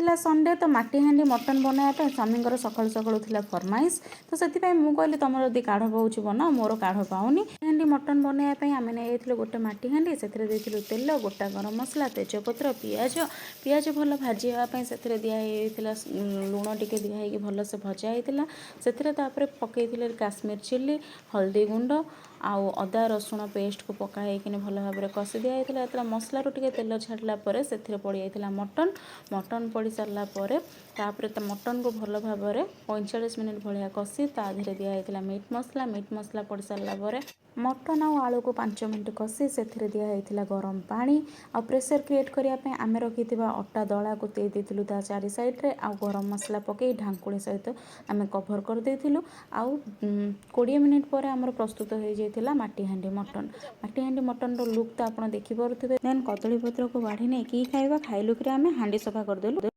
थिला संडे तो माटी हांडी मटन बनाया स्वामींकर सकाळु सकाळु थिला फरमाइश तो से मुझे कहली तुम जदि काढ़ पाऊँ बना मोर काढ़ पाऊनी हांडी मटन बनाया आम नहीं गोटे माटी हांडी से तेल गोटा गरम मसला तेजपत्र पियाज पियाज भल भाजीवाई से दिखाई लुण टिके दिखाई भलसे भजा होता से पकई काश्मीर चिल्ली हल्दी गुंड आउ अदा रसुण पेस्ट को पकाई भल भाव में कषि दिखाई जो मसला टे तेल छाड़ा से पड़ जाता मटन मटन पड़ सारापर मटन को भल भाव में 45 मिनिट भाया कषि ताधे दिखाई मीट मसला पड़ सारापर मटन आउ आलू को 5 मिनिट कषि से दिखाई गरम पानी आ प्रेशर क्रिएट करने आम रखी अटा दला को दे देलु ता चारि साइड्रे आउ गरम मसला पकई ढांकुणी सहित आम कभर कर देलु आउ 20 मिनिट पर आमर प्रस्तुत हो जाता माटीहांडी मटन लुक तो आप देखिपे देन कदली पत्र को बाढ़ी नहीं कि खाइबा खाइलुक आम हांडी सफा करदेलु।